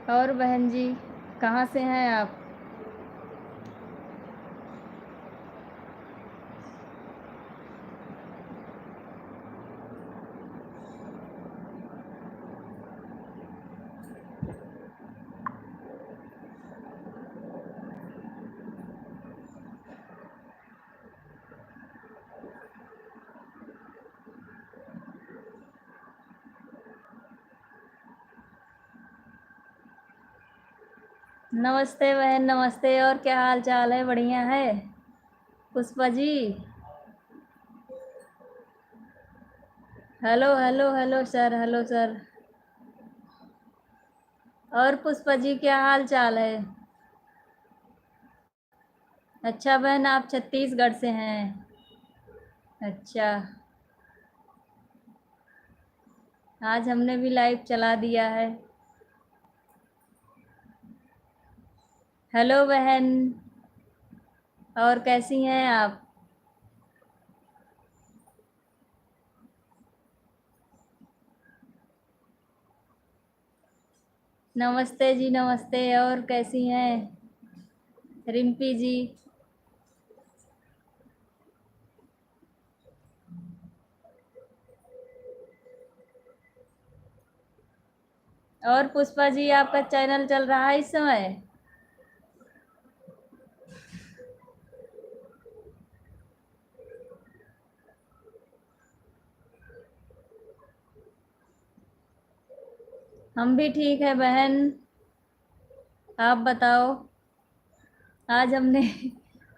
और बहन जी, कहाँ से हैं आप? नमस्ते बहन, नमस्ते। और क्या हाल चाल है? बढ़िया है Pushpa ji? Hello hello hello sir, hello sir. और पुष्पा जी, क्या हाल चाल है? अच्छा बहन, आप छत्तीसगढ़ से हैं? अच्छा। आज हमने भी लाइव चला दिया है। हेलो बहन, और कैसी हैं आप? नमस्ते जी, नमस्ते। और कैसी हैं रिम्पी जी? और पुष्पा जी, आपका चैनल चल रहा है इस समय? हम भी ठीक है बहन। आप बताओ। आज हमने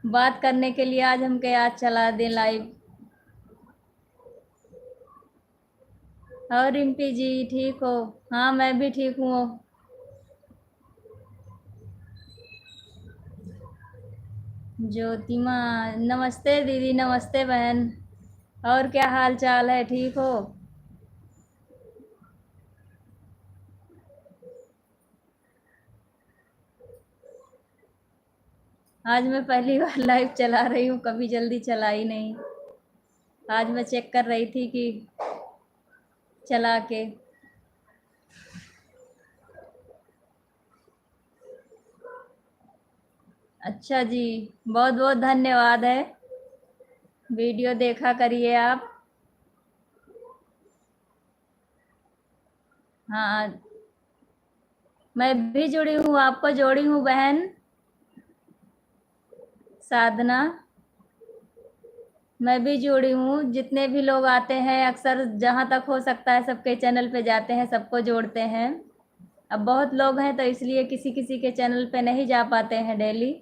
बात करने के लिए आज हम क्या आज चला दें लाइव। और रिम्पी जी ठीक हो? हाँ, मैं भी ठीक हूँ। ज्योतिमा, नमस्ते दीदी, नमस्ते बहन। और क्या हाल चाल है? ठीक हो? आज मैं पहली बार लाइव चला रही हूँ, कभी जल्दी चलाई नहीं। आज मैं चेक कर रही थी कि चला के। अच्छा जी, बहुत बहुत धन्यवाद है। वीडियो देखा करिए आप। हाँ, मैं भी जुड़ी हूँ, आपको जोड़ी हूँ बहन साधना। मैं भी जुड़ी हूँ। जितने भी लोग आते हैं अक्सर जहाँ तक हो सकता है सबके चैनल पे जाते हैं, सबको जोड़ते हैं। अब बहुत लोग हैं तो इसलिए किसी किसी के चैनल पे नहीं जा पाते हैं डेली।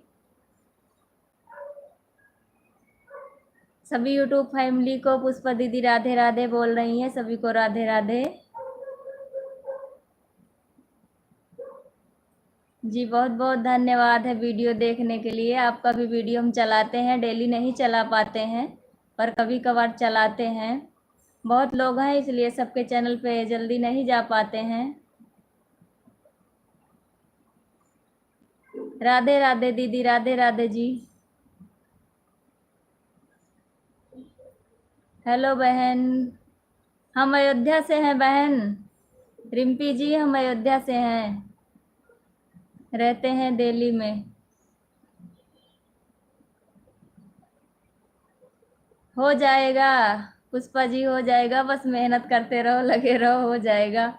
सभी यूट्यूब फैमिली को पुष्पा दीदी राधे राधे बोल रही हैं, सभी को राधे राधे। जी बहुत बहुत धन्यवाद है वीडियो देखने के लिए। आपका भी वीडियो हम चलाते हैं, डेली नहीं चला पाते हैं पर कभी कभार चलाते हैं। बहुत लोग हैं इसलिए सबके चैनल पे जल्दी नहीं जा पाते हैं। राधे राधे दीदी, राधे राधे जी। हेलो बहन। हम अयोध्या से हैं बहन। रिम्पी जी, हम अयोध्या से हैं, रहते हैं दिल्ली में। हो जाएगा पुष्पा जी, हो जाएगा। बस मेहनत करते रहो, लगे रहो, हो जाएगा।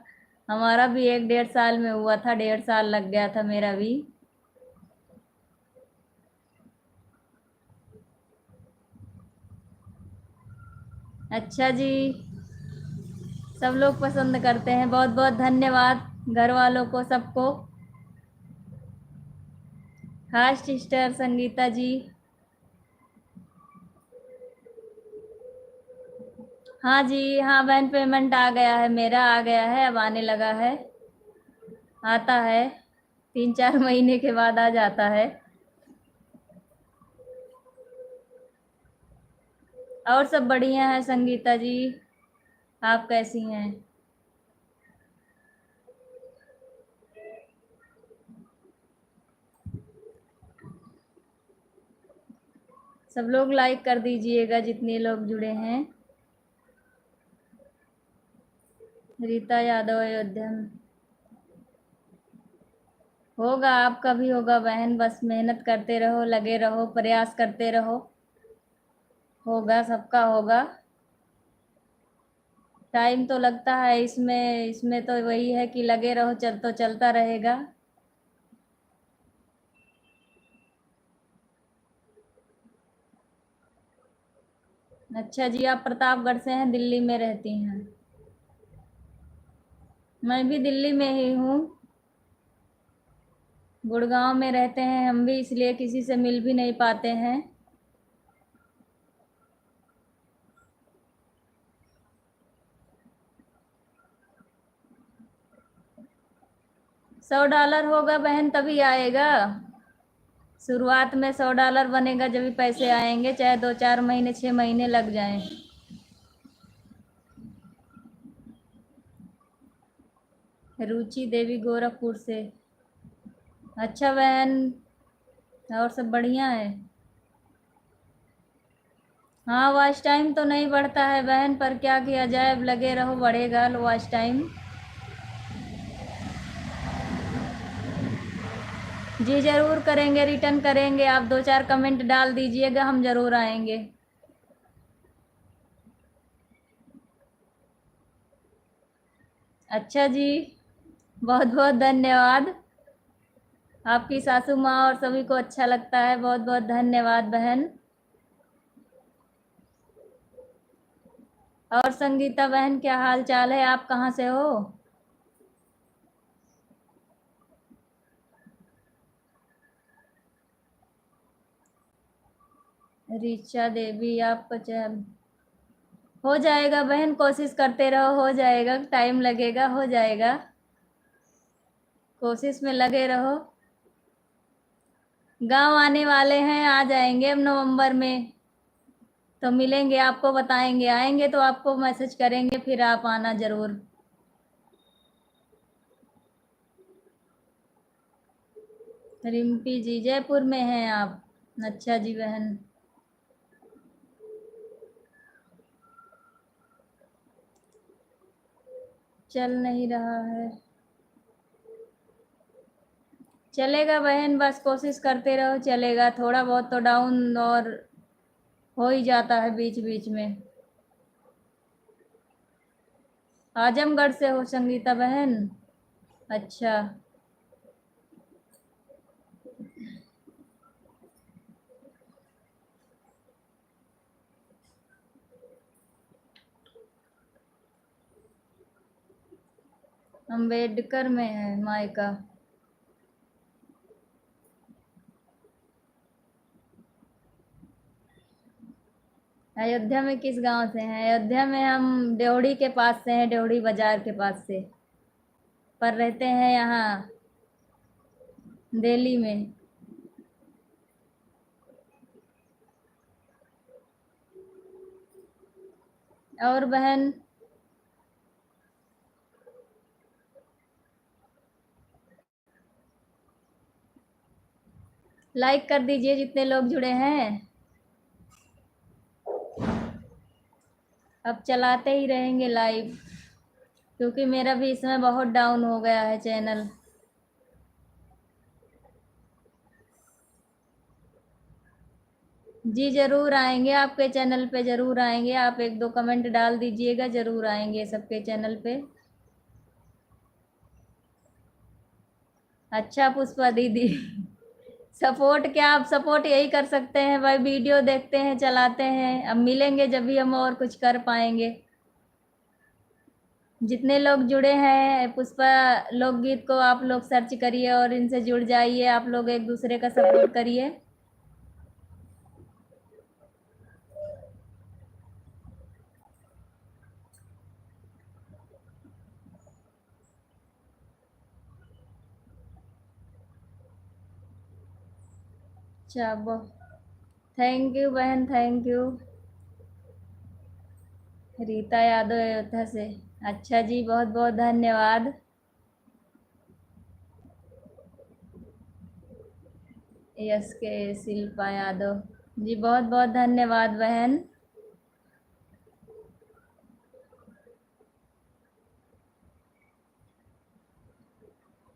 हमारा भी 1 डेढ़ साल में हुआ था, 1.5 साल लग गया था मेरा भी। अच्छा जी, सब लोग पसंद करते हैं। बहुत बहुत धन्यवाद घर वालों को, सबको। हाँ सिस्टर संगीता जी। हाँ जी, हाँ बहन, पेमेंट आ गया है, मेरा आ गया है, अब आने लगा है। आता है, 3 4 महीने के बाद आ जाता है। और सब बढ़िया है संगीता जी। आप कैसी हैं? सब लोग लाइक कर दीजिएगा जितने लोग जुड़े हैं। रीता यादव अयोध्या। होगा, आपका भी होगा बहन, बस मेहनत करते रहो, लगे रहो, प्रयास करते रहो, होगा, सबका होगा। टाइम तो लगता है इसमें, इसमें तो वही है कि लगे रहो, चल तो चलता रहेगा। अच्छा जी, आप प्रतापगढ़ से हैं, दिल्ली में रहती हैं। मैं भी दिल्ली में ही हूँ, गुड़गांव में रहते हैं हम भी, इसलिए किसी से मिल भी नहीं पाते हैं। $100 होगा बहन तभी आएगा। शुरुआत में $100 बनेगा, जब भी पैसे आएंगे, चाहे 2-4 महीने 6 महीने लग जाएं। रुचि देवी गोरखपुर से। अच्छा बहन, और सब बढ़िया है। हाँ, वॉच टाइम तो नहीं बढ़ता है बहन, पर क्या किया जाए, अब लगे रहो, बढ़ेगा वॉच टाइम। जी ज़रूर करेंगे, रिटर्न करेंगे, आप 2-4 कमेंट डाल दीजिएगा, हम ज़रूर आएंगे। अच्छा जी, बहुत बहुत धन्यवाद। आपकी सासू माँ और सभी को अच्छा लगता है, बहुत बहुत धन्यवाद बहन। और संगीता बहन, क्या हाल चाल है, आप कहाँ से हो? ऋचा देवी, आपको हो जाएगा बहन, कोशिश करते रहो, हो जाएगा, टाइम लगेगा, हो जाएगा, कोशिश में लगे रहो। गांव आने वाले हैं, आ जाएंगे अब नवंबर में, तो मिलेंगे, आपको बताएंगे, आएंगे तो आपको मैसेज करेंगे, फिर आप आना ज़रूर। रिम्पी जी, जयपुर में हैं आप? अच्छा जी बहन। चल नहीं रहा है, चलेगा बहन, बस कोशिश करते रहो, चलेगा, थोड़ा बहुत तो डाउन और हो ही जाता है बीच बीच में। आजमगढ़ से हो संगीता बहन? अच्छा। अम्बेडकर में है मायका। अयोध्या में किस गांव से हैं? अयोध्या में हम ड्योढ़ी के पास से हैं, ड्योढ़ी बाजार के पास से, पर रहते हैं यहाँ दिल्ली में। और बहन, लाइक कर दीजिए जितने लोग जुड़े हैं, अब चलाते ही रहेंगे लाइव, क्योंकि मेरा भी इसमें बहुत डाउन हो गया है चैनल। जी ज़रूर आएंगे, आपके चैनल पे ज़रूर आएंगे, आप 1-2 कमेंट डाल दीजिएगा, ज़रूर आएंगे सबके चैनल पे। अच्छा पुष्पा दीदी, सपोर्ट क्या, आप सपोर्ट यही कर सकते हैं भाई, वीडियो देखते हैं, चलाते हैं, अब मिलेंगे जब भी हम और कुछ कर पाएंगे। जितने लोग जुड़े हैं, पुष्पा लोकगीत को आप लोग सर्च करिए और इनसे जुड़ जाइए, आप लोग एक दूसरे का सपोर्ट करिए। चलो, थैंक यू बहन, थैंक यू। रीता यादव अयोध्या से। अच्छा जी, बहुत बहुत धन्यवाद। यस के शिल्पा यादव जी, बहुत बहुत धन्यवाद बहन।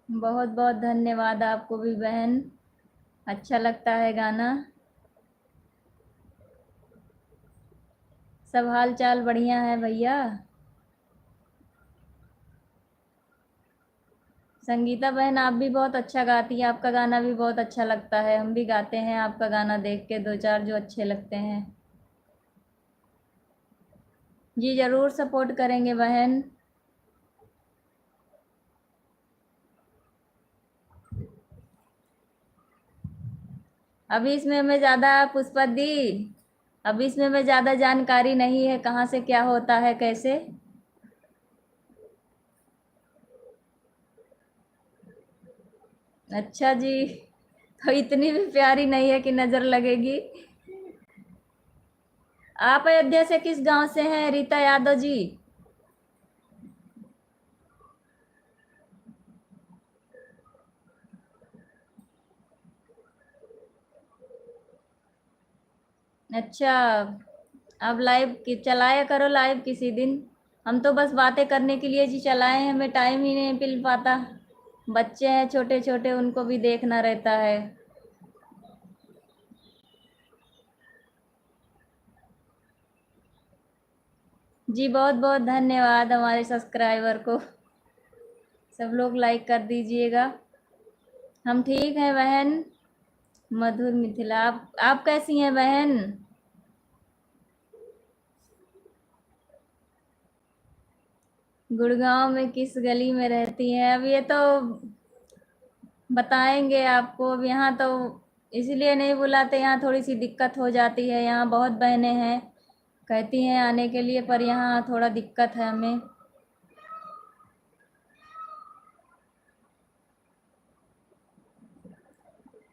बहुत बहुत धन्यवाद आपको भी बहन, अच्छा लगता है गाना। सब हाल चाल बढ़िया है भैया। संगीता बहन आप भी बहुत अच्छा गाती हैं, आपका गाना भी बहुत अच्छा लगता है, हम भी गाते हैं आपका गाना देख के दो चार जो अच्छे लगते हैं। जी ज़रूर सपोर्ट करेंगे बहन। अभी इसमें मैं ज़्यादा पुष्पा दी, अभी इसमें मैं ज़्यादा जानकारी नहीं है कहाँ से क्या होता है कैसे। अच्छा जी, तो इतनी भी प्यारी नहीं है कि नज़र लगेगी। आप अयोध्या से किस गांव से हैं रीता यादव जी? अच्छा, अब लाइव चलाया करो लाइव किसी दिन। हम तो बस बातें करने के लिए जी चलाए हैं, हमें टाइम ही नहीं मिल पाता, बच्चे हैं छोटे छोटे उनको भी देखना रहता है। जी बहुत बहुत धन्यवाद हमारे सब्सक्राइबर को, सब लोग लाइक कर दीजिएगा। हम ठीक हैं बहन। मधुर मिथिला, आप कैसी हैं बहन? गुड़गांव में किस गली में रहती हैं? अब ये तो बताएंगे आपको, अब यहाँ तो इसलिए नहीं बुलाते, यहाँ थोड़ी सी दिक्कत हो जाती है, यहाँ बहुत बहनें हैं कहती हैं आने के लिए, पर यहाँ थोड़ा दिक्कत है हमें।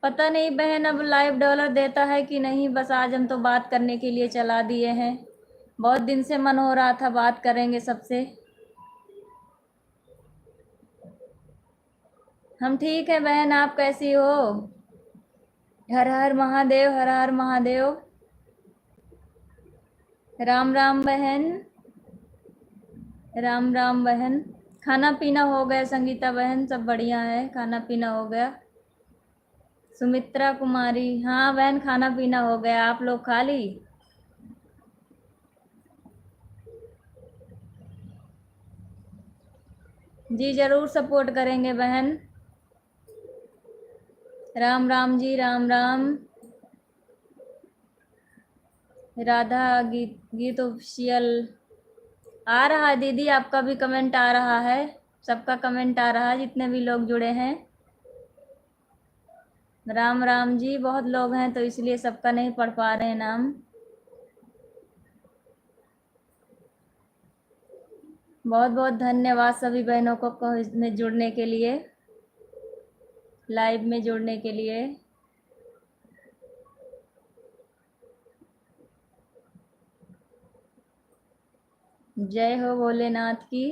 पता नहीं बहन अब लाइव डॉलर देता है कि नहीं, बस आज हम तो बात करने के लिए चला दिए हैं, बहुत दिन से मन हो रहा था बात करेंगे सबसे। हम ठीक है बहन, आप कैसी हो? हर हर महादेव, हर हर महादेव। राम राम बहन, राम राम बहन। खाना पीना हो गया संगीता बहन, सब बढ़िया है, खाना पीना हो गया। सुमित्रा कुमारी, हाँ बहन खाना पीना हो गया, आप लोग खा ली? जी ज़रूर सपोर्ट करेंगे बहन। राम राम जी, राम राम। राधा गीत गीत ऑफिशियल आ रहा है दीदी, आपका भी कमेंट आ रहा है, सबका कमेंट आ रहा है जितने भी लोग जुड़े हैं। राम राम जी, बहुत लोग हैं तो इसलिए सबका नहीं पढ़ पा रहे हैं नाम। बहुत बहुत धन्यवाद सभी बहनों को इसमें जुड़ने के लिए, लाइव में जुड़ने के लिए। जय हो भोलेनाथ की।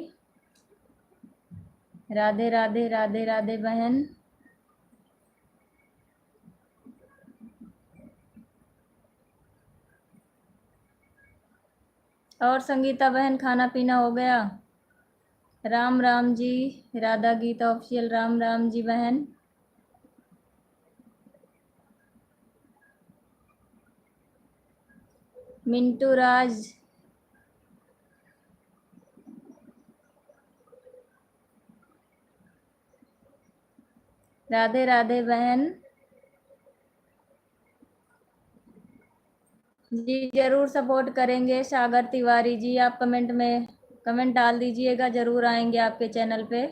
राधे राधे, राधे राधे बहन। और संगीता बहन खाना पीना हो गया? राम राम जी, राधा गीता ऑफिशियल, राम राम जी बहन। मिंटू राज, राधे राधे बहन। जी जरूर सपोर्ट करेंगे सागर तिवारी जी, आप कमेंट में कमेंट डाल दीजिएगा, जरूर आएंगे आपके चैनल पे।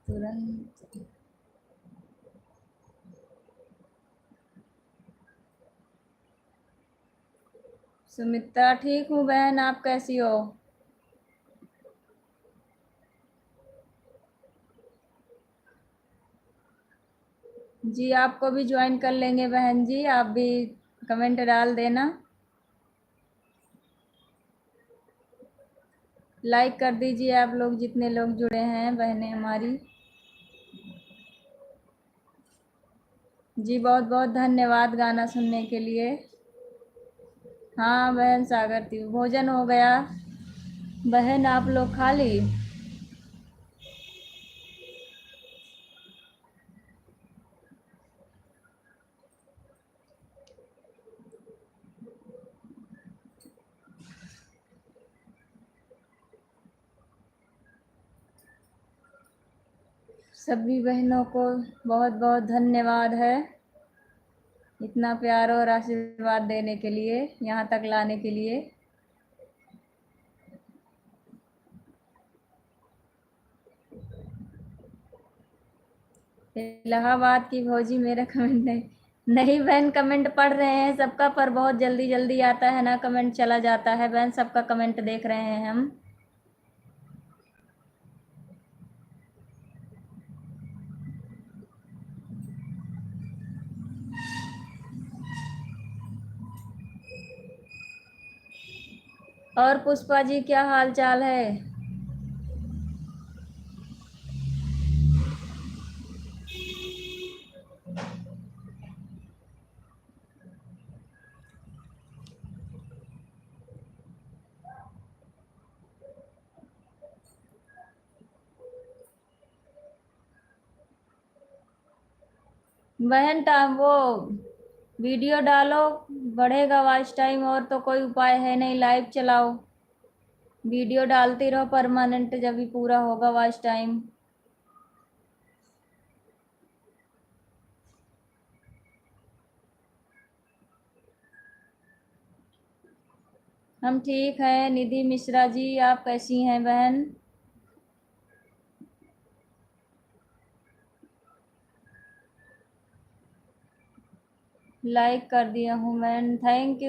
तुरंत। सुमित्रा ठीक हूँ बहन, आप कैसी हो? जी आपको भी ज्वाइन कर लेंगे बहन जी, आप भी कमेंट डाल देना। लाइक कर दीजिए आप लोग, जितने लोग जुड़े हैं बहनें हमारी। जी बहुत बहुत धन्यवाद गाना सुनने के लिए। हाँ बहन सागर थी, भोजन हो गया। बहन आप लोग खा ली? सभी बहनों को बहुत बहुत धन्यवाद है, इतना प्यार और आशीर्वाद देने के लिए, यहाँ तक लाने के लिए। इलाहाबाद की भौजी मेरा कमेंट नहीं। नहीं बहन, कमेंट पढ़ रहे हैं सबका, पर बहुत जल्दी जल्दी आता है ना, कमेंट चला जाता है बहन। सबका कमेंट देख रहे हैं हम। और पुष्पा जी क्या हाल चाल है? बहन वो वीडियो डालो, बढ़ेगा वॉच टाइम, और तो कोई उपाय है नहीं। लाइव चलाओ, वीडियो डालती रहो परमानेंट, जब भी पूरा होगा वॉच टाइम। हम ठीक हैं निधि मिश्रा जी, आप कैसी हैं बहन? लाइक कर दिया हूँ बहन, थैंक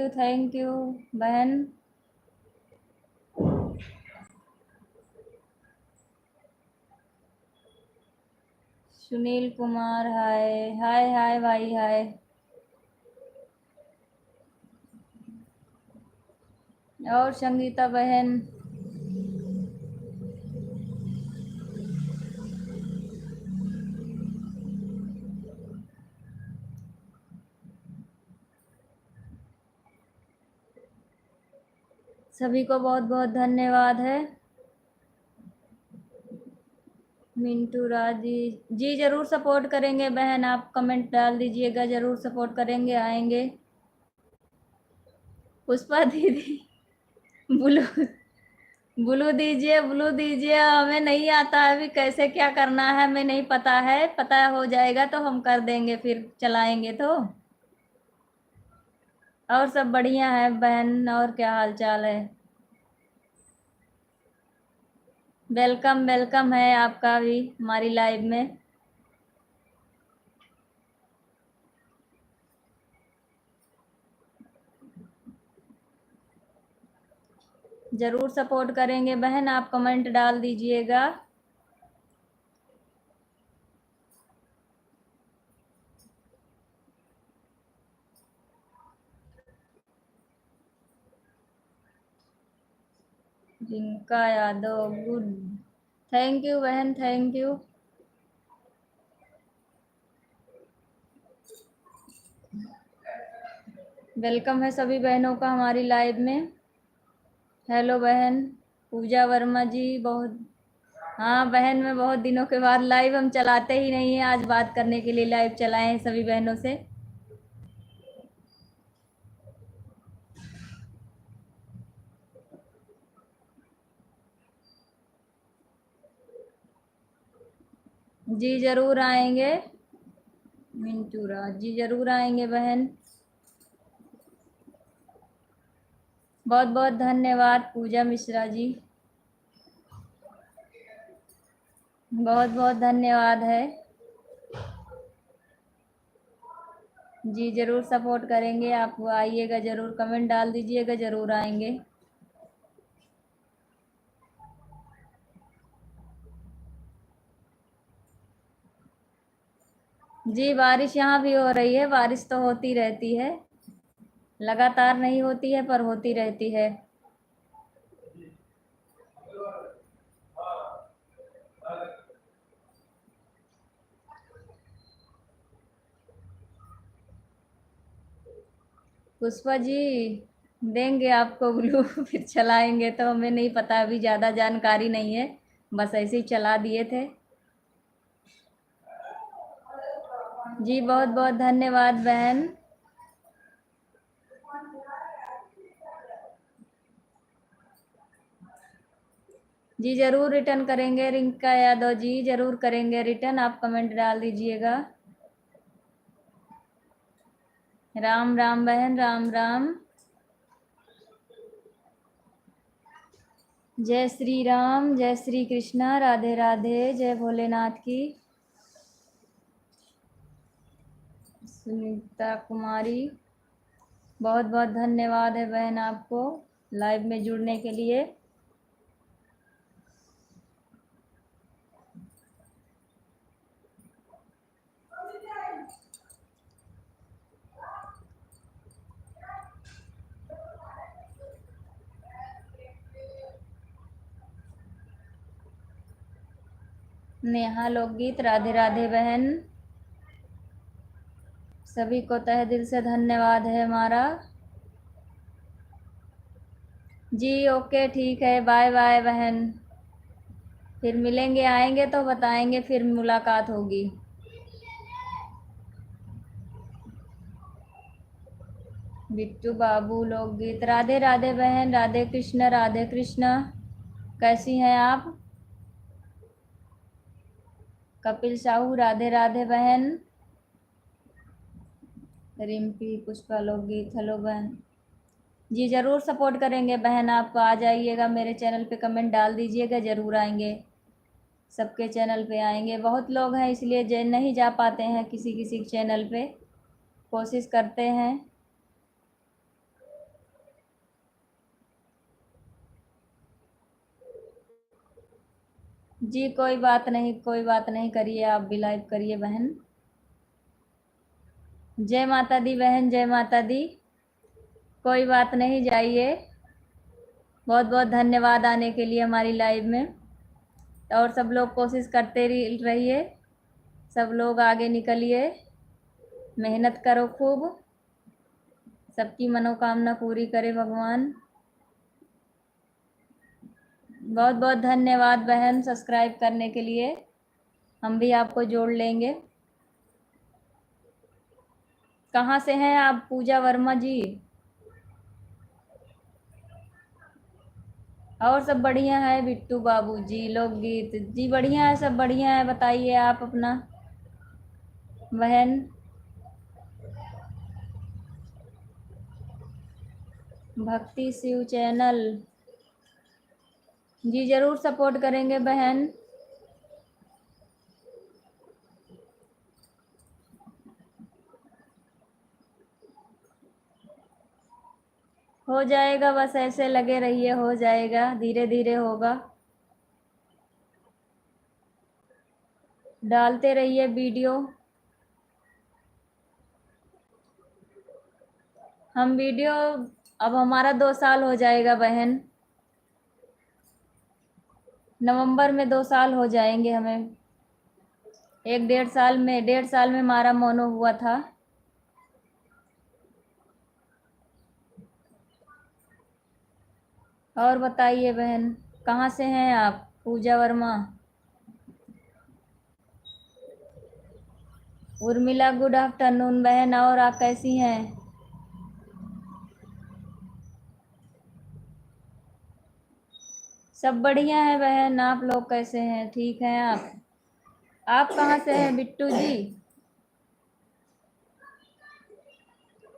यू बहन। सुनील कुमार हाय हाय हाय भाई हाय। और संगीता बहन, सभी को बहुत बहुत धन्यवाद है। मिंटू राज जी, जी जरूर सपोर्ट करेंगे बहन, आप कमेंट डाल दीजिएगा, जरूर सपोर्ट करेंगे, आएंगे। पुष्पा दीदी ब्लू ब्लू दीजिए, ब्लू दीजिए, हमें नहीं आता है अभी कैसे क्या करना है, हमें नहीं पता है, पता हो जाएगा तो हम कर देंगे, फिर चलाएंगे तो। और सब बढ़िया है बहन, और क्या हाल चाल है? वेलकम वेलकम है आपका भी हमारी लाइव में। ज़रूर सपोर्ट करेंगे बहन, आप कमेंट डाल दीजिएगा। Rinca Yadav good, thank you बहन, थैंक यू। वेलकम है सभी बहनों का हमारी लाइव में। हेलो बहन पूजा वर्मा जी, बहुत। हाँ बहन, मैं बहुत दिनों के बाद लाइव, हम चलाते ही नहीं हैं, आज बात करने के लिए लाइव चलाए हैं सभी बहनों से। जी ज़रूर आएंगे। मिंटू राज जी ज़रूर आएंगे बहन। बहुत बहुत धन्यवाद पूजा मिश्रा जी, बहुत बहुत धन्यवाद है। जी ज़रूर सपोर्ट करेंगे, आप आइएगा ज़रूर, कमेंट डाल दीजिएगा, ज़रूर आएंगे। जी बारिश यहाँ भी हो रही है, बारिश तो होती रहती है, लगातार नहीं होती है पर होती रहती है। पुष्पा जी देंगे आपको ग्लू फिर चलाएंगे तो हमें नहीं पता, अभी ज़्यादा जानकारी नहीं है, बस ऐसे ही चला दिए थे। जी बहुत बहुत धन्यवाद बहन। जी ज़रूर रिटर्न करेंगे रिंका यादव जी, ज़रूर करेंगे रिटर्न, आप कमेंट डाल दीजिएगा। राम राम बहन, राम राम। जय श्री राम, जय श्री कृष्णा, राधे राधे, जय भोलेनाथ की। सुनीता कुमारी बहुत बहुत धन्यवाद है बहन आपको लाइव में जुड़ने के लिए। नेहा लोकगीत, राधे राधे बहन, सभी को तहे दिल से धन्यवाद है हमारा। जी ओके ठीक है, बाय बाय बहन, फिर मिलेंगे, आएंगे तो बताएंगे, फिर मुलाकात होगी। बिट्टू बाबू लोकगीत, राधे राधे बहन, राधे कृष्ण राधे कृष्ण, कैसी हैं आप। कपिल साहू राधे राधे बहन। रिम्पी पुष्पा लोकगीत, हेलो बहन। जी ज़रूर सपोर्ट करेंगे बहन, आप आ जाइएगा मेरे चैनल पे, कमेंट डाल दीजिएगा, ज़रूर आएंगे, सबके चैनल पे आएंगे। बहुत लोग हैं इसलिए नहीं जा पाते हैं किसी किसी चैनल पे, कोशिश करते हैं। जी कोई बात नहीं, कोई बात नहीं, करिए आप भी लाइव करिए बहन। जय माता दी बहन, जय माता दी, कोई बात नहीं, जाइए। बहुत बहुत धन्यवाद आने के लिए हमारी लाइव में, और सब लोग कोशिश करते रहिए, सब लोग आगे निकलिए, मेहनत करो खूब, सबकी मनोकामना पूरी करे भगवान। बहुत बहुत धन्यवाद बहन सब्सक्राइब करने के लिए, हम भी आपको जोड़ लेंगे। कहाँ से हैं आप पूजा वर्मा जी। और सब बढ़िया है बिट्टू बाबू जी, लोकगीत जी बढ़िया है, सब बढ़िया है, बताइए आप अपना बहन। भक्ति शिव चैनल, जी ज़रूर सपोर्ट करेंगे बहन। हो जाएगा, बस ऐसे लगे रहिए, हो जाएगा, धीरे धीरे होगा, डालते रहिए वीडियो। हम वीडियो, अब हमारा 2 साल हो जाएगा बहन, नवंबर में 2 साल हो जाएंगे हमें, 1 डेढ़ साल में हमारा मोनो हुआ था। और बताइए बहन, कहाँ से हैं आप पूजा वर्मा। उर्मिला गुड आफ्टरनून बहन, और आप कैसी हैं। सब बढ़िया है बहन, आप लोग कैसे हैं, ठीक हैं आप कहाँ से हैं बिट्टू जी।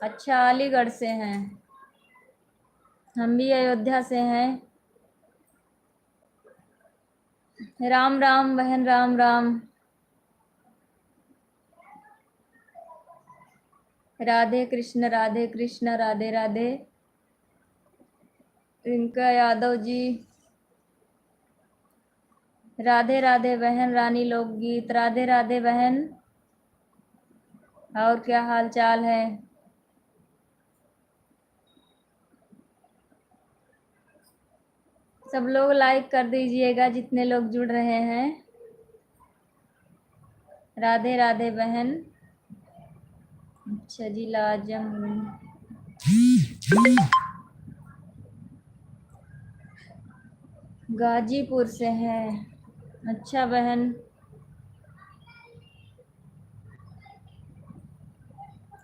अच्छा अलीगढ़ से हैं, हम भी अयोध्या से हैं। राम राम बहन, राम राम, राधे कृष्ण राधे कृष्ण, राधे राधे। रिंका यादव जी राधे राधे बहन, रानी लोकगीत, राधे राधे बहन, और क्या हाल चाल है। सब लोग लाइक कर दीजिएगा जितने लोग जुड़ रहे हैं। राधे राधे बहन। अच्छा जी लाजम, गाजीपुर से है। अच्छा बहन,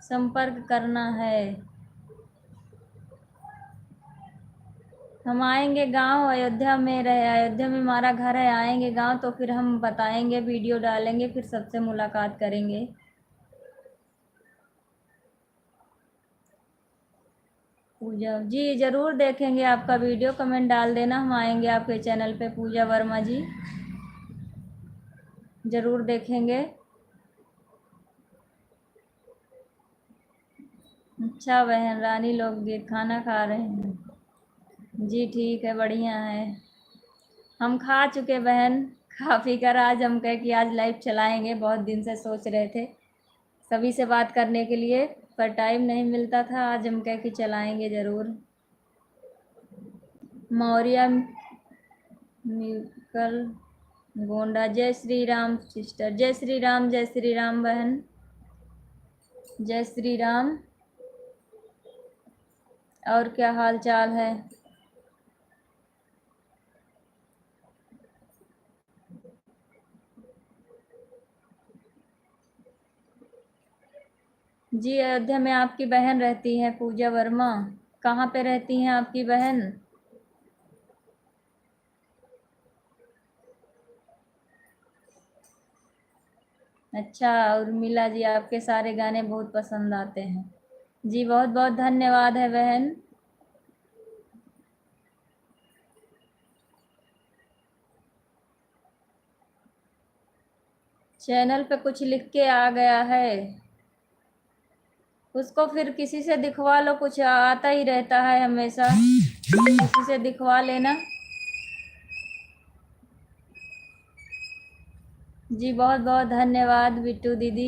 संपर्क करना है। हम आएंगे गांव, अयोध्या में रहे, अयोध्या में हमारा घर है, आएंगे गांव तो फिर हम बताएंगे, वीडियो डालेंगे, फिर सबसे मुलाकात करेंगे। पूजा जी ज़रूर देखेंगे आपका वीडियो, कमेंट डाल देना, हम आएंगे आपके चैनल पे। पूजा वर्मा जी ज़रूर देखेंगे। अच्छा बहन, रानी लोकगीत, खाना खा रहे हैं जी? ठीक है, बढ़िया है। हम खा चुके बहन, खा पी कर आज हम कहे कि आज लाइव चलाएंगे। बहुत दिन से सोच रहे थे सभी से बात करने के लिए, पर टाइम नहीं मिलता था। आज हम कहे कि चलाएंगे ज़रूर। मौर्य म्यूकल गोंडा, जय श्री राम सिस्टर, जय श्री राम, जय श्री राम बहन, जय श्री राम। और क्या हाल चाल है? जी अयोध्या में आपकी बहन रहती है पूजा वर्मा। कहाँ पे रहती हैं आपकी बहन? अच्छा, उर्मिला जी, आपके सारे गाने बहुत पसंद आते हैं जी। बहुत बहुत धन्यवाद है बहन। चैनल पे कुछ लिख के आ गया है, उसको फिर किसी से दिखवा लो, कुछ आता ही रहता है हमेशा, किसी से दिखवा लेना जी। बहुत बहुत धन्यवाद बिट्टू दीदी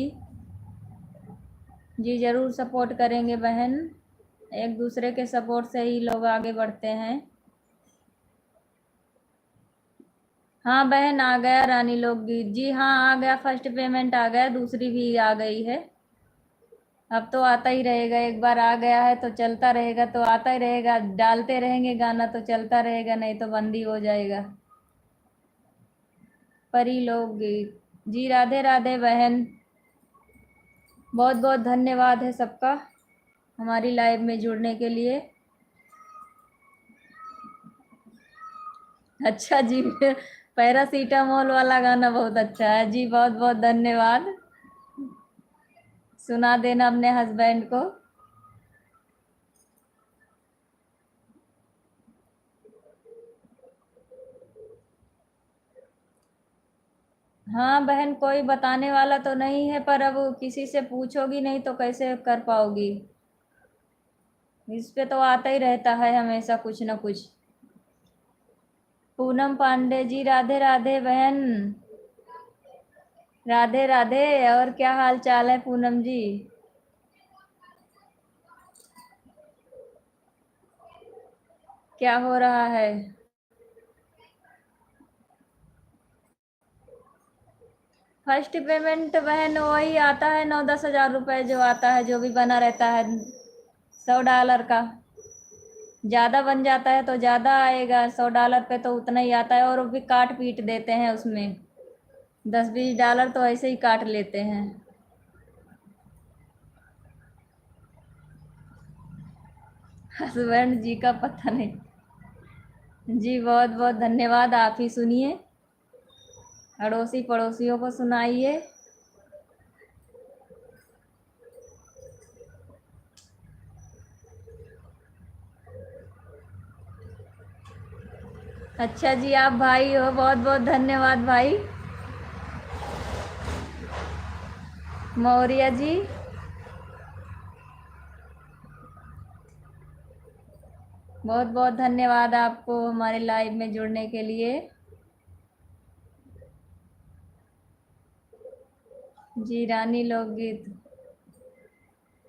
जी, ज़रूर सपोर्ट करेंगे बहन, एक दूसरे के सपोर्ट से ही लोग आगे बढ़ते हैं। हाँ बहन, आ गया रानी लोकगीत जी, हाँ आ गया, फर्स्ट पेमेंट आ गया, दूसरी भी आ गई है। अब तो आता ही रहेगा, एक बार आ गया है तो चलता रहेगा, तो आता ही रहेगा, डालते रहेंगे गाना तो चलता रहेगा, नहीं तो बंद ही हो जाएगा। परी लोकगीत जी, राधे राधे बहन, बहुत बहुत धन्यवाद है सबका हमारी लाइव में जुड़ने के लिए। अच्छा जी, पैरासीटामोल वाला गाना बहुत अच्छा है जी, बहुत बहुत धन्यवाद। सुना देना अपने हस्बैंड को। हाँ बहन, कोई बताने वाला तो नहीं है, पर अब किसी से पूछोगी नहीं तो कैसे कर पाओगी? इस पे तो आता ही रहता है हमेशा कुछ ना कुछ। पूनम पांडे जी, राधे राधे बहन, राधे राधे। और क्या हाल चाल है पूनम जी? क्या हो रहा है? फर्स्ट पेमेंट बहन वही आता है 9-10 हज़ार रुपये, जो आता है, जो भी बना रहता है, $100 का। ज़्यादा बन जाता है तो ज़्यादा आएगा, $100 पे तो उतना ही आता है, और वो भी काट पीट देते हैं उसमें, $10-20 तो ऐसे ही काट लेते हैं। हस्बैंड जी का पता नहीं जी, बहुत बहुत धन्यवाद। आप ही सुनिए, अड़ोसी पड़ोसियों को सुनाइए। अच्छा जी, आप भाई हो, बहुत बहुत धन्यवाद भाई मौर्य जी। बहुत बहुत धन्यवाद आपको हमारे लाइव में जुड़ने के लिए जी। रानी लोकगीत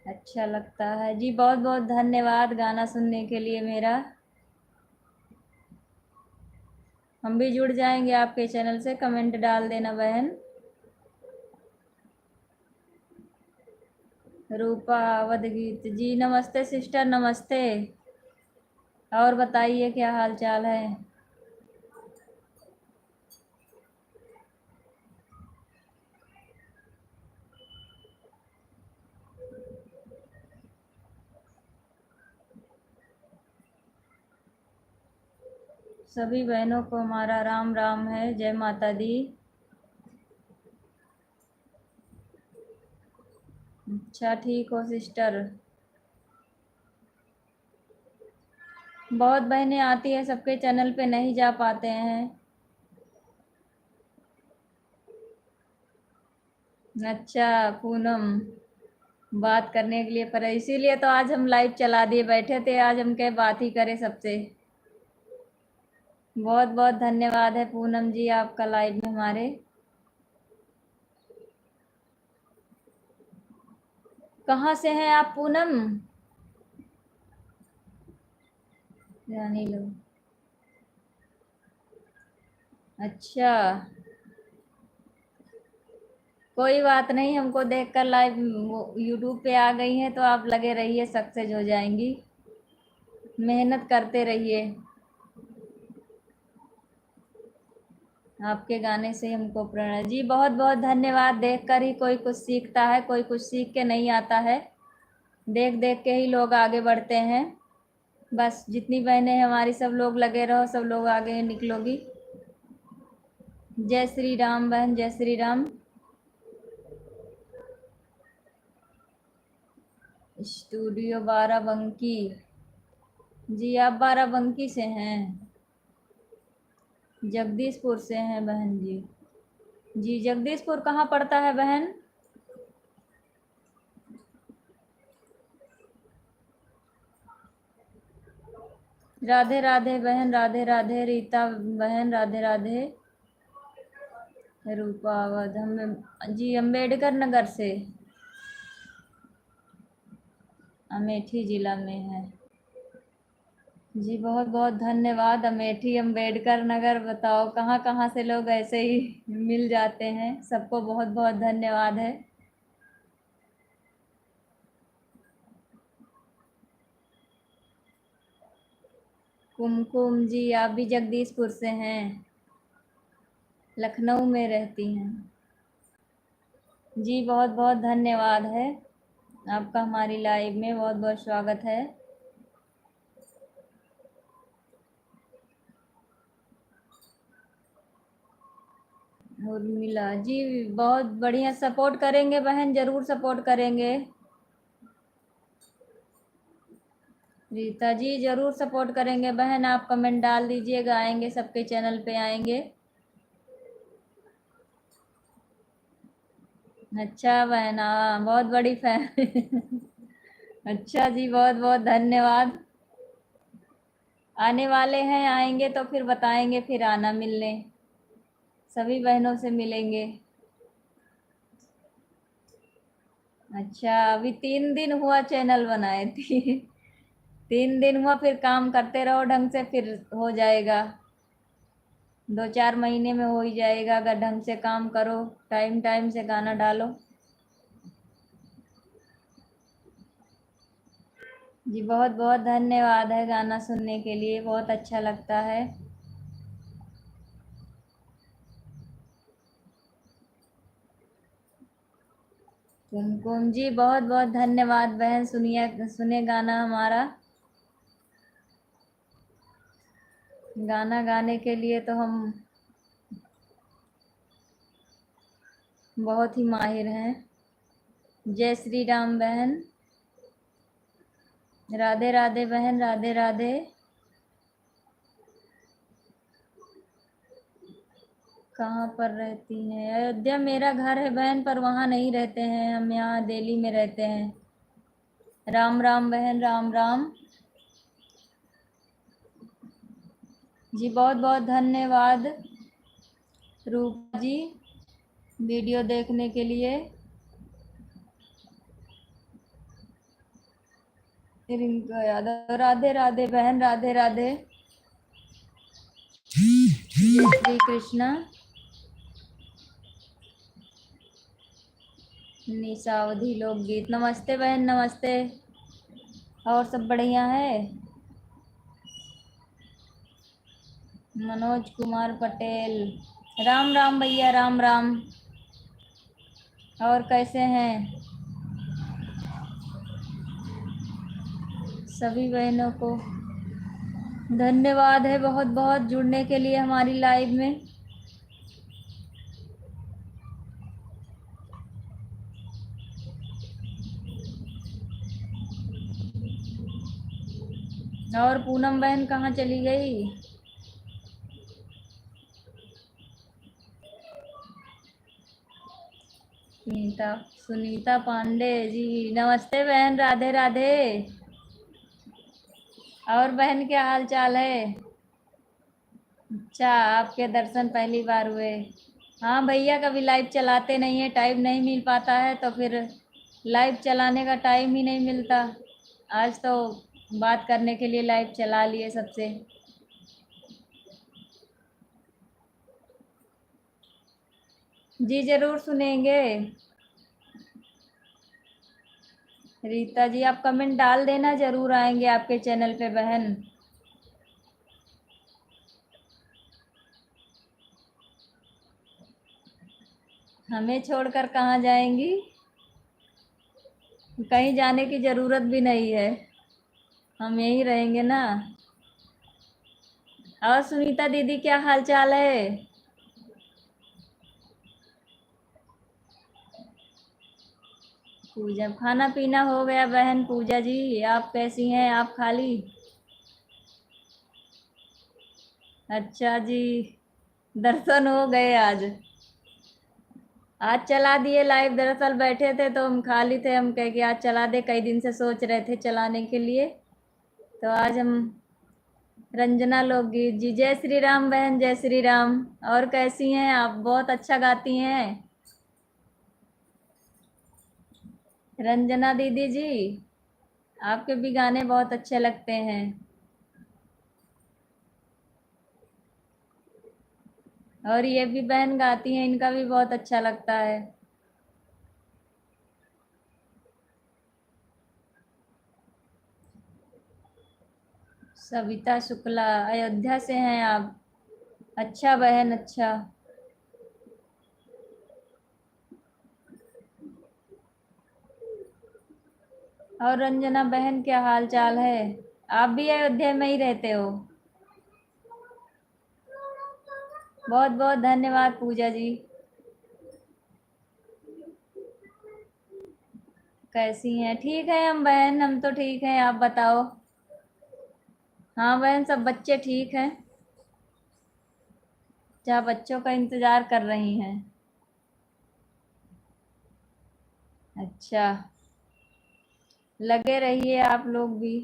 अच्छा लगता है जी, बहुत बहुत धन्यवाद गाना सुनने के लिए मेरा। हम भी जुड़ जाएंगे आपके चैनल से, कमेंट डाल देना बहन। रूपा अवधगीत जी, नमस्ते सिस्टर, नमस्ते। और बताइए क्या हाल चाल है। सभी बहनों को हमारा राम राम है, जय माता दी। अच्छा, ठीक हो सिस्टर। बहुत बहनें आती है, सबके चैनल पे नहीं जा पाते हैं। अच्छा पूनम, बात करने के लिए, पर इसीलिए तो आज हम लाइव चला दिए, बैठे थे आज हम कहे बात ही करें सबसे। बहुत बहुत धन्यवाद है पूनम जी आपका लाइव में हमारे। कहाँ से हैं आप पूनम? रानी लो। अच्छा, कोई बात नहीं, हमको देखकर लाइव यूट्यूब पे आ गई हैं तो आप लगे रहिए, सक्सेस हो जाएंगी, मेहनत करते रहिए। आपके गाने से हमको प्रेरणा जी, बहुत बहुत धन्यवाद। देखकर ही कोई कुछ सीखता है, कोई कुछ सीख के नहीं आता है, देख देख के ही लोग आगे बढ़ते हैं। बस जितनी बहनें हैं हमारी, सब लोग लगे रहो, सब लोग आगे निकलोगी। जय श्री राम बहन, जय श्री राम। स्टूडियो बाराबंकी जी, आप बाराबंकी से हैं? जगदीशपुर से हैं बहन जी। जी, जगदीशपुर कहाँ पड़ता है बहन? राधे राधे बहन, राधे राधे रीता बहन, राधे राधे। रूपावत, हम जी अम्बेडकर नगर से, अमेठी जिला में है। जी बहुत बहुत धन्यवाद। अमेठी अम्बेडकर नगर, बताओ कहाँ कहाँ से लोग ऐसे ही मिल जाते हैं। सबको बहुत बहुत धन्यवाद है। कुमकुम जी, आप भी जगदीशपुर से हैं? लखनऊ में रहती हैं? जी बहुत बहुत धन्यवाद है आपका, हमारी लाइव में बहुत बहुत स्वागत है। उर्मिला जी, बहुत बढ़िया, सपोर्ट करेंगे बहन, ज़रूर सपोर्ट करेंगे। रीता जी, ज़रूर सपोर्ट करेंगे बहन, आप कमेंट डाल दीजिएगा, आएंगे सबके चैनल पे आएंगे। अच्छा बहन, हाँ बहुत बड़ी फैन अच्छा जी, बहुत बहुत धन्यवाद। आने वाले हैं, आएंगे तो फिर बताएंगे, फिर आना मिलने, सभी बहनों से मिलेंगे। अच्छा, अभी 3 दिन हुआ चैनल बनाए थी 3 दिन हुआ, फिर काम करते रहो ढंग से, फिर हो जाएगा, 2-4 महीने में हो ही जाएगा, अगर ढंग से काम करो, टाइम टाइम से गाना डालो। जी बहुत बहुत धन्यवाद है गाना सुनने के लिए, बहुत अच्छा लगता है। कुमकुम जी, बहुत बहुत धन्यवाद बहन, सुनिए, सुने गाना हमारा। गाना गाने के लिए तो हम बहुत ही माहिर हैं। जय श्री राम बहन, राधे राधे बहन, राधे राधे। कहाँ पर रहती हैं? अयोध्या मेरा घर है बहन, पर वहाँ नहीं रहते हैं हम, यहाँ दिल्ली में रहते हैं। राम राम बहन, राम राम। जी बहुत बहुत धन्यवाद रूपा जी, वीडियो देखने के लिए। रिंका यादव, राधे राधे बहन, राधे राधे। जय श्री कृष्णा। निशावधि लोकगीत। नमस्ते बहन, नमस्ते। और सब बढ़िया है। मनोज कुमार पटेल, राम राम भैया, राम राम। और कैसे हैं सभी बहनों को? धन्यवाद है बहुत बहुत जुड़ने के लिए हमारी लाइव में। और पूनम बहन कहाँ चली गई? सुनीता सुनीता पांडे जी, नमस्ते बहन, राधे राधे। और बहन क्या हाल चाल है? अच्छा, आपके दर्शन पहली बार हुए। हाँ भैया, कभी लाइव चलाते नहीं है, टाइम नहीं मिल पाता है, तो फिर लाइव चलाने का टाइम ही नहीं मिलता। आज तो बात करने के लिए लाइव चला लिए सबसे। जी जरूर सुनेंगे। रीता जी, आप कमेंट डाल देना, जरूर आएंगे आपके चैनल पे बहन। हमें छोड़कर कहाँ जाएंगी? कहीं जाने की ज़रूरत भी नहीं है, हम यहीं रहेंगे ना। और सुनीता दीदी क्या हाल चाल है? पूजा, खाना पीना हो गया बहन? पूजा जी आप कैसी हैं? आप खाली? अच्छा जी, दर्शन हो गए आज? आज चला दिए लाइव। दरअसल बैठे थे तो हम खाली थे, हम कह के आज चला दे, कई दिन से सोच रहे थे चलाने के लिए, तो आज हम। रंजना लोकगीत जी, जय श्री राम बहन, जय श्री राम। और कैसी हैं आप? बहुत अच्छा गाती हैं रंजना दीदी जी, आपके भी गाने बहुत अच्छे लगते हैं। और ये भी बहन गाती हैं, इनका भी बहुत अच्छा लगता है। सविता शुक्ला, अयोध्या से हैं आप? अच्छा बहन, अच्छा। और रंजना बहन क्या हाल चाल है? आप भी अयोध्या में ही रहते हो? बहुत बहुत धन्यवाद पूजा जी। कैसी हैं? ठीक है हम बहन, हम तो ठीक हैं, आप बताओ। हाँ बहन, सब बच्चे ठीक हैं। क्या बच्चों का इंतज़ार कर रही हैं? अच्छा, लगे रहिए आप लोग भी।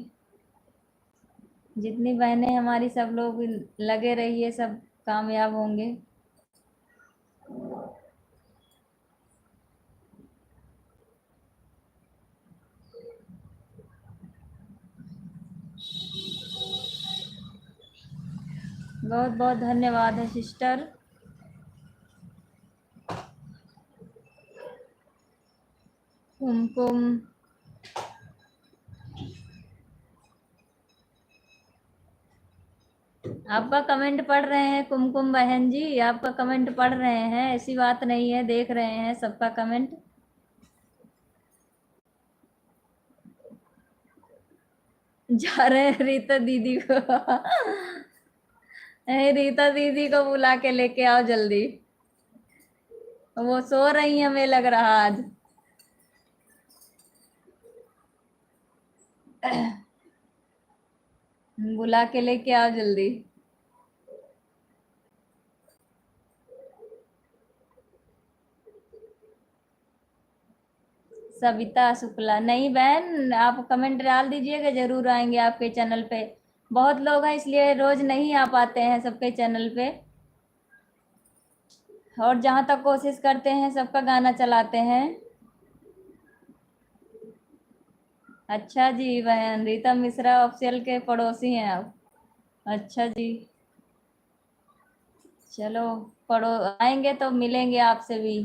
जितनी बहनें हमारी, सब लोग भी लगे रहिए, सब कामयाब होंगे। बहुत बहुत धन्यवाद है सिस्टर। कुमकुम, आपका कमेंट पढ़ रहे हैं कुमकुम बहन जी, आपका कमेंट पढ़ रहे हैं, ऐसी बात नहीं है, देख रहे हैं सबका कमेंट। जा रहे हैं रीता दीदी को रीता दीदी को बुला के लेके आओ जल्दी, वो सो रही हैं हमें लग रहा आज। बुला के लेके आओ जल्दी। सविता शुक्ला, नहीं बहन, आप कमेंट डाल दीजिएगा, जरूर आएंगे आपके चैनल पे। बहुत लोग हैं इसलिए रोज नहीं आ पाते हैं सबके चैनल पे, और जहाँ तक कोशिश करते हैं सबका गाना चलाते हैं। अच्छा जी बहन, रीता मिश्रा ऑफिशियल के पड़ोसी हैं आप? अच्छा जी, चलो, पड़ो आएंगे तो मिलेंगे आपसे भी।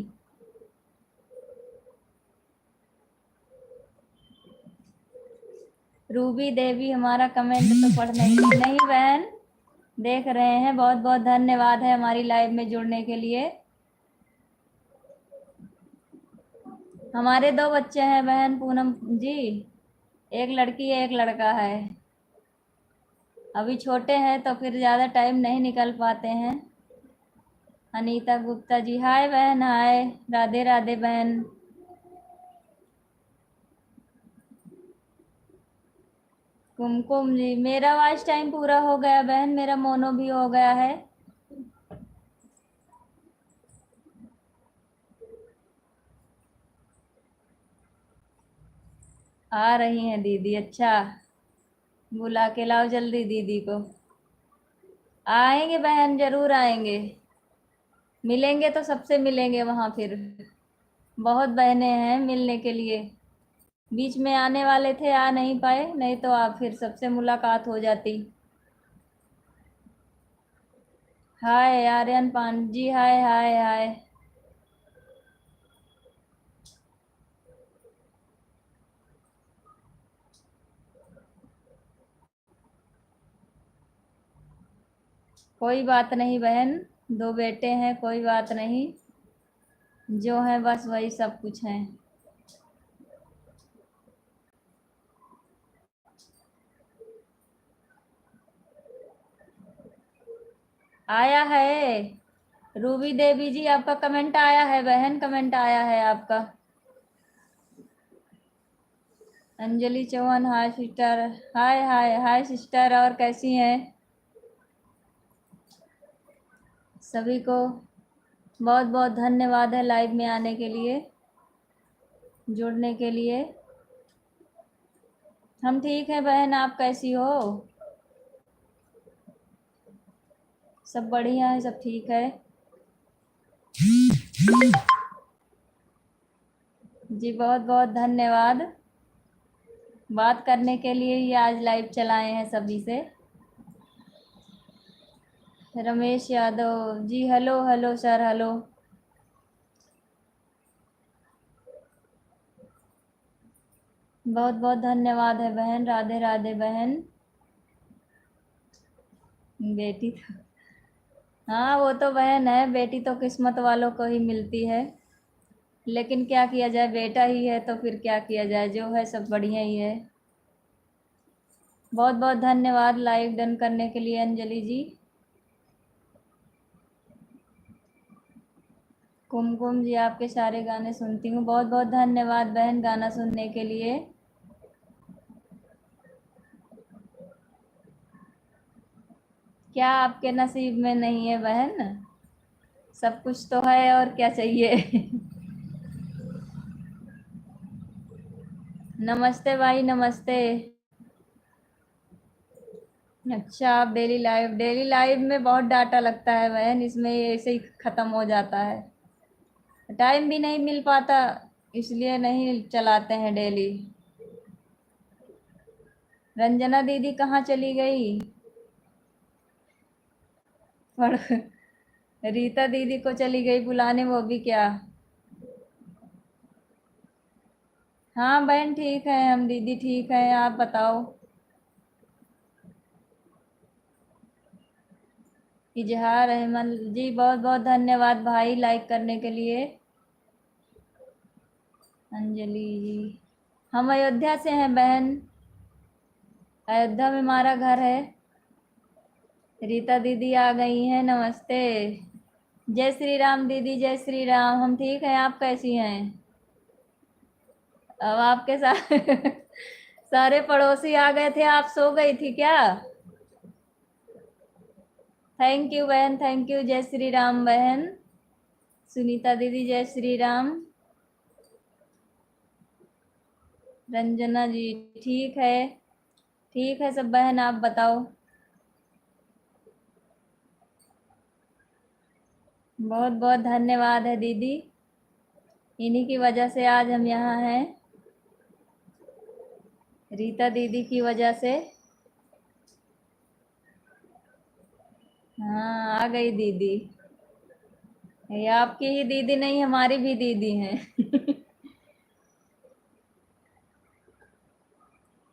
रूबी देवी हमारा कमेंट तो पढ़ नहीं नहीं बहन, देख रहे हैं। बहुत बहुत धन्यवाद है हमारी लाइव में जुड़ने के लिए। हमारे 2 बच्चे हैं बहन पूनम जी, एक लड़की है एक लड़का है। अभी छोटे हैं तो फिर ज़्यादा टाइम नहीं निकल पाते हैं। अनीता गुप्ता जी हाय बहन, हाय, राधे राधे बहन। कुमकुम जी, मेरा वॉच टाइम पूरा हो गया बहन, मेरा मोनो भी हो गया है। आ रही हैं दीदी, अच्छा, बुला के लाओ जल्दी दीदी को। आएंगे बहन, जरूर आएंगे, मिलेंगे तो सबसे मिलेंगे वहाँ फिर। बहुत बहनें हैं मिलने के लिए। बीच में आने वाले थे, आ नहीं पाए, नहीं तो आप फिर सबसे मुलाकात हो जाती। हाय आर्यन पान जी, हाय हाय हाय। कोई बात नहीं बहन, 2 बेटे हैं, कोई बात नहीं, जो है बस वही सब कुछ है। आया है रूबी देवी जी, आपका कमेंट आया है बहन, कमेंट आया है आपका। अंजलि चौहान हाय सिस्टर, हाय हाय हाय सिस्टर, और कैसी हैं सभी को। बहुत बहुत धन्यवाद है लाइव में आने के लिए, जुड़ने के लिए। हम ठीक हैं बहन, आप कैसी हो। सब बढ़िया है, सब ठीक है जी। बहुत बहुत धन्यवाद बात करने के लिए, ये आज लाइव चलाए हैं सभी से। Ramesh Yadav ji, hello hello sir, hello. बहुत बहुत धन्यवाद है बहन, राधे राधे बहन। बेटी तो, हाँ वो तो बहन है, बेटी तो किस्मत वालों को ही मिलती है, लेकिन क्या किया जाए, बेटा ही है तो फिर क्या किया जाए, जो है सब बढ़िया ही है। बहुत बहुत धन्यवाद लाइव डन करने के लिए अंजलि जी। कुमकुम जी, आपके सारे गाने सुनती हूँ। बहुत बहुत धन्यवाद बहन गाना सुनने के लिए। क्या आपके नसीब में नहीं है बहन, सब कुछ तो है, और क्या चाहिए नमस्ते भाई, नमस्ते। अच्छा, आप डेली लाइव में बहुत डाटा लगता है बहन, इसमें ऐसे ही ख़त्म हो जाता है, टाइम भी नहीं मिल पाता, इसलिए नहीं चलाते हैं डेली। रंजना दीदी कहाँ चली गई। और रीता दीदी को चली गई बुलाने, वो भी क्या। हाँ बहन ठीक है, हम दीदी ठीक है, आप बताओ। इजहार अहमद जी, बहुत बहुत धन्यवाद भाई लाइक करने के लिए। अंजलि जी, हम अयोध्या से हैं बहन, अयोध्या में हमारा घर है। रीता दीदी आ गई हैं, नमस्ते। जय श्री राम दीदी, जय श्री राम। हम ठीक हैं, आप कैसी हैं। अब आपके साथ सारे पड़ोसी आ गए थे, आप सो गई थी क्या। थैंक यू बहन, थैंक यू। जय श्री राम बहन। सुनीता दीदी जय श्री राम। रंजना जी ठीक है, ठीक है सब बहन, आप बताओ। बहुत बहुत धन्यवाद है दीदी, इन्हीं की वजह से आज हम यहाँ हैं, रीता दीदी की वजह से। हाँ आ गई दीदी, ये आपकी ही दीदी नहीं, हमारी भी दीदी हैं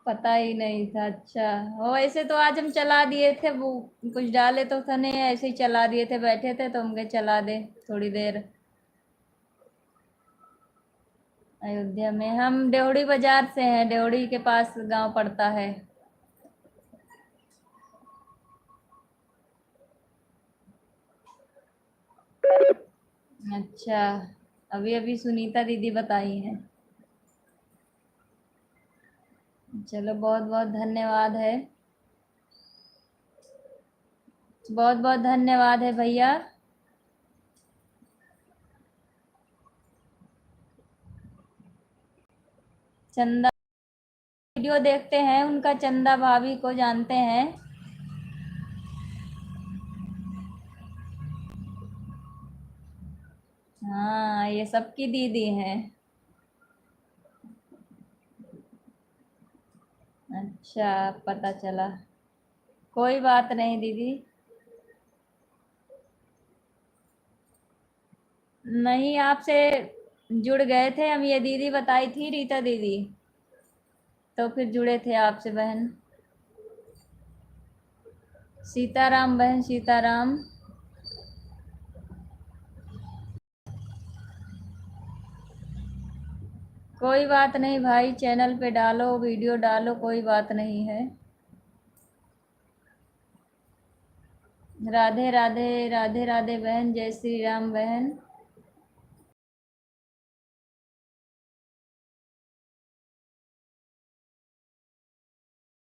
पता ही नहीं था। अच्छा, वो ऐसे तो आज हम चला दिए थे, वो कुछ डाले तो था नहीं, ऐसे ही चला दिए थे, बैठे थे तो हम कहे चला दे थोड़ी देर। अयोध्या में हम देवड़ी बाजार से हैं, देवड़ी के पास गांव पड़ता है। अच्छा, अभी अभी सुनीता दीदी बताई हैं। चलो, बहुत बहुत धन्यवाद है। बहुत बहुत धन्यवाद है भैया। चंदा वीडियो देखते हैं उनका, चंदा भाभी को जानते हैं। हाँ, ये सबकी दीदी हैं। अच्छा, पता चला। कोई बात नहीं दीदी। नहीं, आपसे जुड़ गए थे हम, ये दीदी बताई थी, रीता दीदी, तो फिर जुड़े थे आपसे बहन। सीताराम बहन, सीताराम। कोई बात नहीं भाई, चैनल पे डालो, वीडियो डालो, कोई बात नहीं है। राधे राधे, राधे राधे बहन, जय श्री राम बहन।